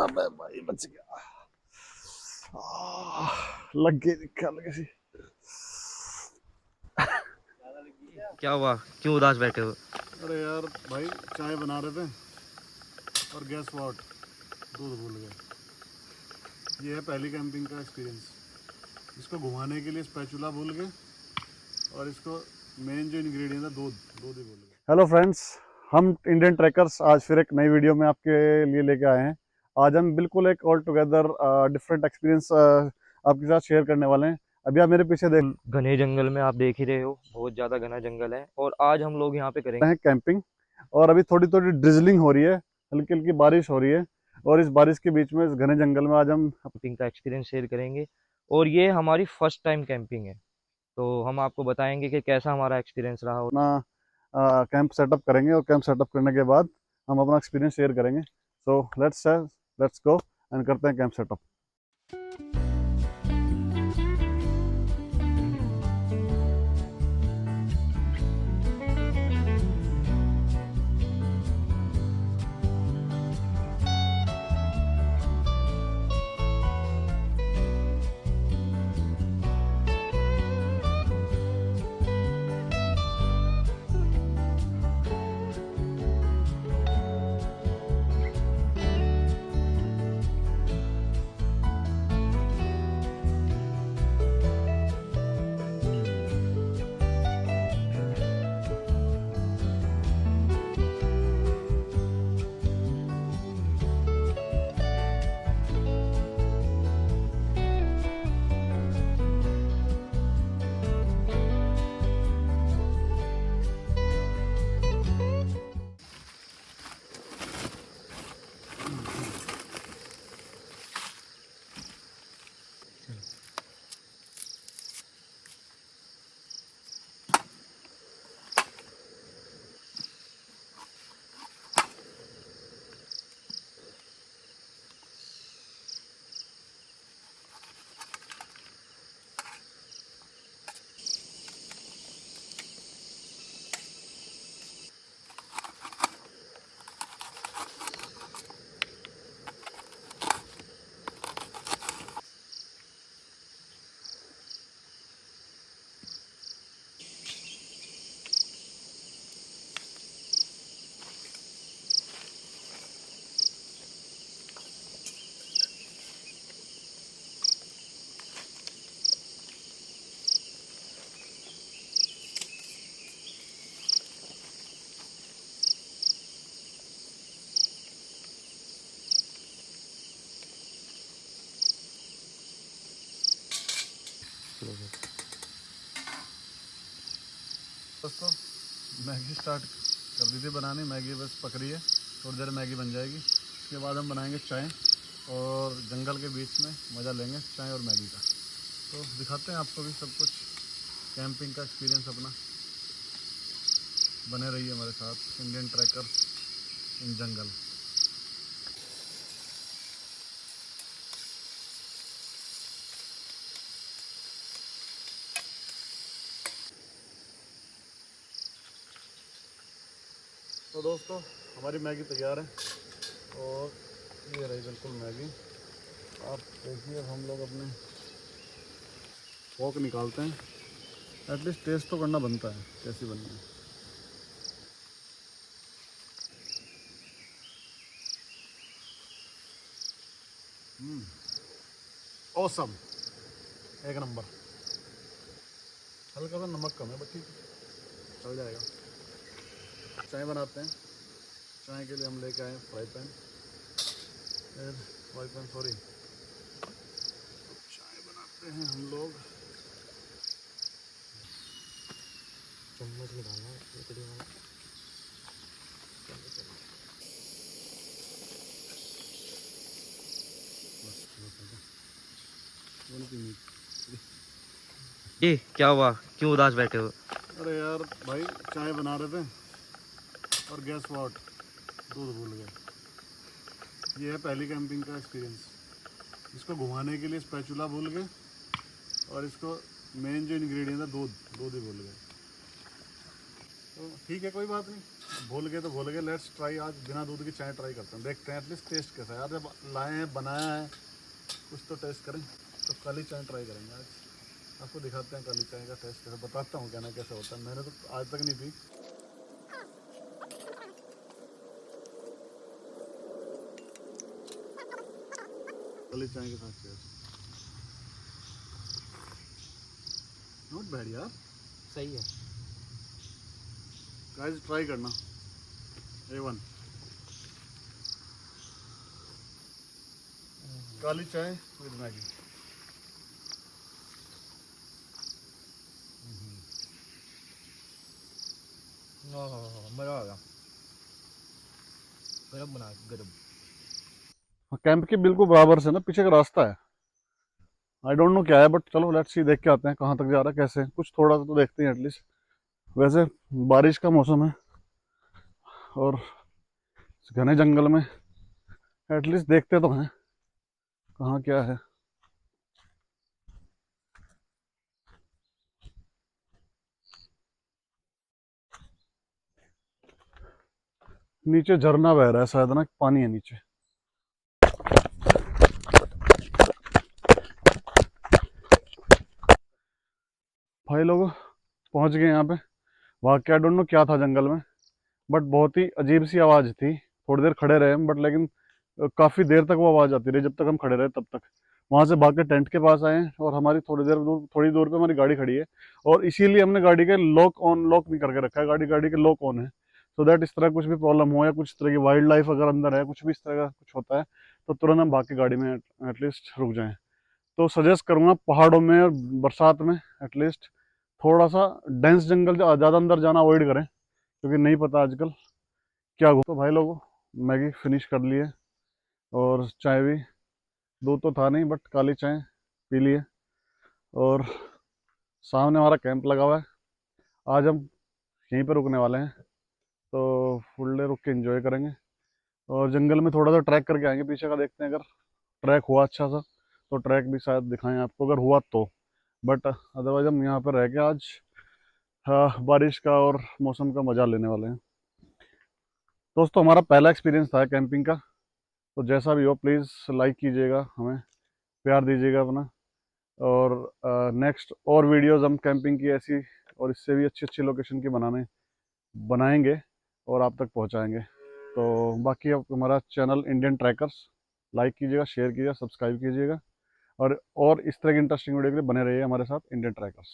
अबे भाई बच गया। लग गई दिक्कत लग गई। क्या हुआ, क्यों उदास बैठे हो? अरे यार भाई चाय बना रहे थे और गैस व्हाट, दूध भूल गए। ये है पहली कैंपिंग का एक्सपीरियंस। इसको घुमाने के लिए स्पैचुला भूल गए और इसको मेन जो इंग्रेडिएंट है दूध दूध ही भूल गए। हेलो फ्रेंड्स, हम इंडियन ट्रैकर्स आज फिर एक नई वीडियो में आपके लिए लेके आए हैं। आज हम बिल्कुल एक ऑल टुगेदर डिफरेंट एक्सपीरियंस आपके साथ शेयर करने वाले हैं। अभी आप मेरे पीछे देख घने जंगल में आप देख ही रहे हो, बहुत ज्यादा घना जंगल है और आज हम लोग यहाँ पे करेंगे रहे हैं कैंपिंग। और अभी थोड़ी थोड़ी ड्रिजलिंग हो रही है, हल्की हल्की बारिश हो रही है। और इस बारिश के बीच में इस घने जंगल में आज हम कैंपिंग का एक्सपीरियंस शेयर करेंगे। और ये हमारी फर्स्ट टाइम कैंपिंग है, तो हम आपको बताएंगे कि कैसा हमारा एक्सपीरियंस रहा। अपना कैंप सेटअप करेंगे और कैंप सेटअप करने के बाद हम अपना एक्सपीरियंस शेयर करेंगे। सो लेट्स गो एंड करते हैं कैंप सेटअप। दोस्तों, मैगी स्टार्ट कर दी थी बनानी। मैगी बस पक रही है, थोड़ी देर मैगी बन जाएगी। उसके बाद हम बनाएंगे चाय और जंगल के बीच में मज़ा लेंगे चाय और मैगी का। तो दिखाते हैं आपको भी सब कुछ कैंपिंग का एक्सपीरियंस अपना। बने रहिए हमारे साथ, इंडियन ट्रैकर्स इन जंगल। तो दोस्तों, हमारी मैगी तैयार है और ये रही बिल्कुल मैगी। आप देखिए, हम लोग अपने फोक निकालते हैं। एटलीस्ट टेस्ट तो करना बनता है, कैसी बनी है। ऑसम, एक नंबर। हल्का सा नमक कम है बट ठीक है, चल जाएगा। चाय बनाते हैं। चाय के लिए हम लेके आए फ्राई पैन, सॉरी। चाय बनाते हैं हम लोग। चम्मच में डालना लकड़ी वाला। जी, क्या हुआ, क्यों उदास बैठे हो? अरे यार भाई चाय बना रहे थे और गैस व्हाट, दूध भूल गए। ये है पहली कैंपिंग का एक्सपीरियंस। इसको घुमाने के लिए स्पैचुला भूल गए और इसको मेन जो इंग्रेडिएंट है दूध दूध ही भूल गए। तो ठीक है, कोई बात नहीं, भूल गए तो भूल गए। लेट्स ट्राई, आज बिना दूध की चाय ट्राई करते हैं, देखते हैं एटलीस्ट टेस्ट कैसा है। यार जब लाए हैं, बनाया है, कुछ तो टेस्ट करें। तो काली चाय ट्राई करेंगे आज, आपको दिखाते हैं काली चाय का टेस्ट कैसा, बताता हूँ कहना कैसा होता है। मैंने तो आज तक नहीं पी। काली चाय के साथ चेयर, नॉट बैड यार, सही है। गाइस ट्राई करना, A1 काली चाय विद मैगी। मजा आ गया, गरम बना गरम। कैंप के बिल्कुल बराबर से ना पीछे का रास्ता है, आई डोंट नो क्या है, बट चलो लेट्स सी, देख के आते हैं कहाँ तक जा रहा है, कैसे है। कुछ थोड़ा सा तो देखते हैं एटलीस्ट। वैसे बारिश का मौसम है और घने जंगल में एटलीस्ट देखते तो हैं कहाँ क्या है। नीचे झरना बह रहा है शायद ना, पानी है नीचे। भाई लोग पहुंच गए यहाँ पे। वाकई आई डोंट नो क्या था जंगल में, बट बहुत ही अजीब सी आवाज़ थी। थोड़ी देर खड़े रहे हम, बट लेकिन काफ़ी देर तक वो आवाज़ आती रही, जब तक हम खड़े रहे तब तक। वहाँ से भाग के टेंट के पास आए और हमारी थोड़ी दूर पे हमारी गाड़ी खड़ी है, और इसीलिए हमने गाड़ी के लॉक नहीं करके रखा है। गाड़ी के लॉक ऑन है, सो दैट इस तरह कुछ भी प्रॉब्लम हो या कुछ तरह की वाइल्ड लाइफ अगर अंदर है, कुछ भी इस तरह का कुछ होता है, तो तुरंत हम भाग के गाड़ी में एटलीस्ट रुक जाएं। तो सजेस्ट करूँगा पहाड़ों में और बरसात में एटलीस्ट थोड़ा सा डेंस जंगल ज़्यादा अंदर जाना अवॉइड करें, क्योंकि नहीं पता आजकल क्या हो। तो भाई लोगों, मैगी फिनिश कर लिए और चाय भी, दूध तो था नहीं बट काली चाय पी लिए। और सामने हमारा कैंप लगा हुआ है, आज हम यहीं पर रुकने वाले हैं, तो फुल डे रुक के एंजॉय करेंगे। और जंगल में थोड़ा सा ट्रैक करके आएंगे पीछे का, देखते हैं अगर ट्रैक हुआ अच्छा सा तो ट्रैक भी शायद दिखाएं आपको, अगर हुआ तो। बट अदरवाइज हम यहाँ पर रह के आज बारिश का और मौसम का मज़ा लेने वाले हैं। दोस्तों हमारा पहला एक्सपीरियंस था कैंपिंग का, तो जैसा भी हो प्लीज़ लाइक कीजिएगा, हमें प्यार दीजिएगा अपना। और नेक्स्ट और वीडियोस हम कैंपिंग की ऐसी और इससे भी अच्छी अच्छी लोकेशन की बनाएंगे और आप तक पहुंचाएंगे। तो बाकी आप हमारा चैनल इंडियन ट्रैकर्स लाइक कीजिएगा, शेयर कीजिएगा, सब्सक्राइब कीजिएगा, और इस तरह की इंटरेस्टिंग वीडियो के लिए बने रहिए हमारे साथ इंडियन ट्रैकर्स।